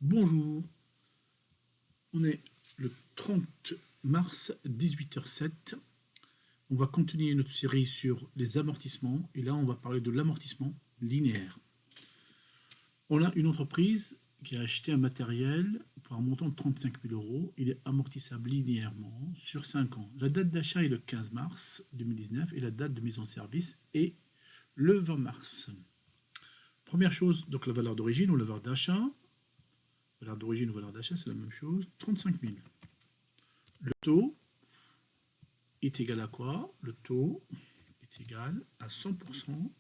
Bonjour, on est le 30 mars, 18h07. On va continuer notre série sur les amortissements et là on va parler de l'amortissement linéaire. On a une entreprise qui a acheté un matériel pour un montant de 35 000 €. Il est amortissable linéairement sur 5 ans. La date d'achat est le 15 mars 2019 et la date de mise en service est le 20 mars. Première chose, donc la valeur d'origine ou la valeur d'achat. Valeur d'origine ou valeur d'achat, c'est la même chose, 35 000. Le taux est égal à quoi? Le taux est égal à 100%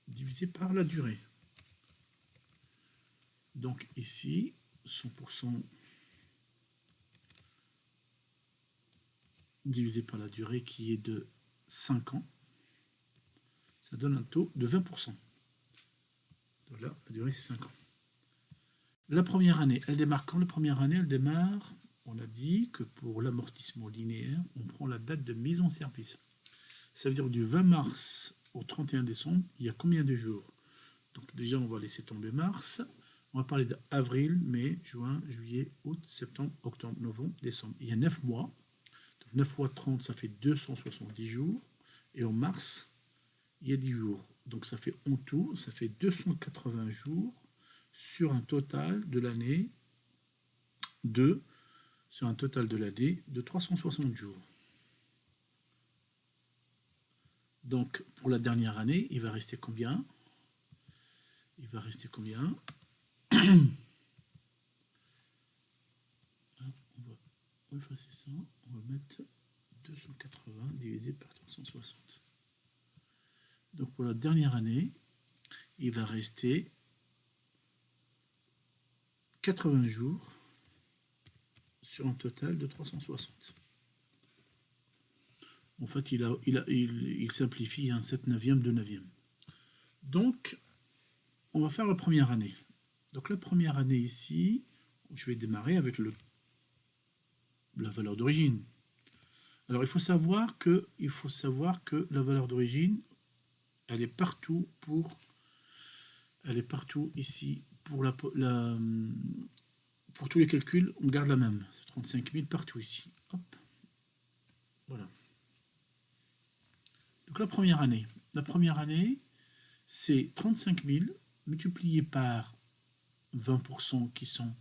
divisé par la durée. Donc ici, 100% divisé par la durée qui est de 5 ans, ça donne un taux de 20%. Donc là, la durée c'est 5 ans. La première année, elle démarre quand? La première année, elle démarre, on a dit que pour l'amortissement linéaire, on prend la date de mise en service. Ça veut dire du 20 mars au 31 décembre, il y a combien de jours? Donc déjà, on va laisser tomber mars. On va parler d'avril, mai, juin, juillet, août, septembre, octobre, novembre, décembre. Il y a 9 mois. Donc 9 fois 30, ça fait 270 jours. Et en mars, il y a 10 jours. Donc ça fait en tout, ça fait 280 jours sur un total de l'année de 360 jours. Donc pour la dernière année, il va rester combien? Il va rester combien? On va effacer ça, on va mettre 280 divisé par 360. Donc pour la dernière année, il va rester 80 jours sur un total de 360. En fait, il simplifie un 7 neuvième, 2 neuvième. Donc, on va faire la première année. Donc la première année ici, je vais démarrer avec la valeur d'origine. Alors il faut savoir que la valeur d'origine, elle est partout ici pour pour tous les calculs, on garde la même. C'est 35 000 partout ici. Hop. Voilà. Donc la première année, c'est 35 000 multiplié par 20% qui sont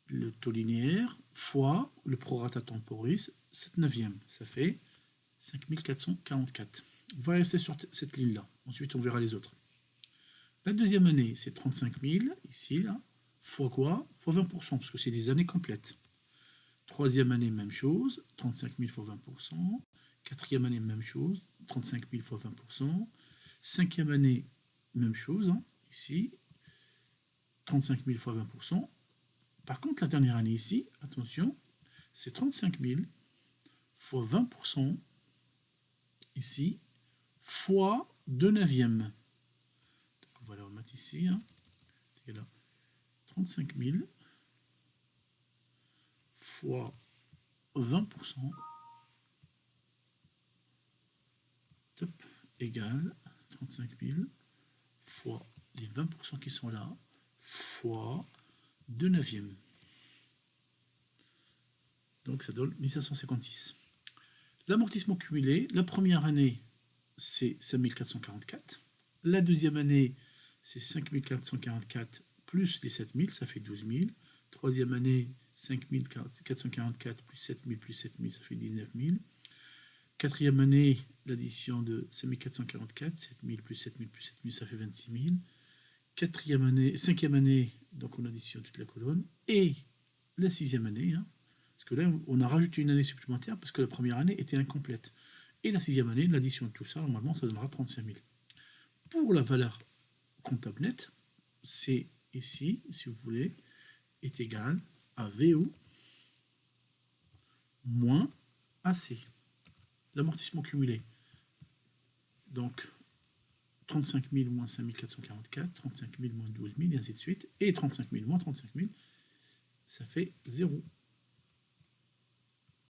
le taux linéaire fois le prorata temporis, 7 neuvième, ça fait 5 444. On va rester sur cette ligne-là. Ensuite, on verra les autres. La deuxième année, c'est 35 000, ici, là, fois quoi? Fois 20%, parce que c'est des années complètes. Troisième année, même chose, 35 000 fois 20%. Quatrième année, même chose, 35 000 fois 20%. Cinquième année, même chose, hein, ici, 35 000 fois 20%. Par contre, la dernière année ici, attention, c'est 35 000 fois 20%, ici, fois 2 neuvièmes. Donc, on va le remettre ici, hein, c'est là, 35 000 fois 20%, top, égale 35 000 fois les 20% qui sont là, fois 2 neuvièmes. Donc ça donne 1556. L'amortissement cumulé, la première année, c'est 5 444. La deuxième année, c'est 5 444 plus les 7 000, ça fait 12 000. Troisième année, 5 444 plus 7 000 plus 7 000, ça fait 19 000. Quatrième année, l'addition de 5 444, 7 000 plus 7 000 plus 7 000, ça fait 26 000. Cinquième année, donc on additionne toute la colonne. Et la sixième année, hein, parce que là, on a rajouté une année supplémentaire parce que la première année était incomplète. Et la sixième année, l'addition de tout ça, normalement, ça donnera 35 000. Pour la valeur comptable nette, c'est ici, si vous voulez, est égal à VO moins AC. L'amortissement cumulé. Donc, 35 000 moins 5 444, 35 000 moins 12 000, et ainsi de suite. Et 35 000 moins 35 000, ça fait 0.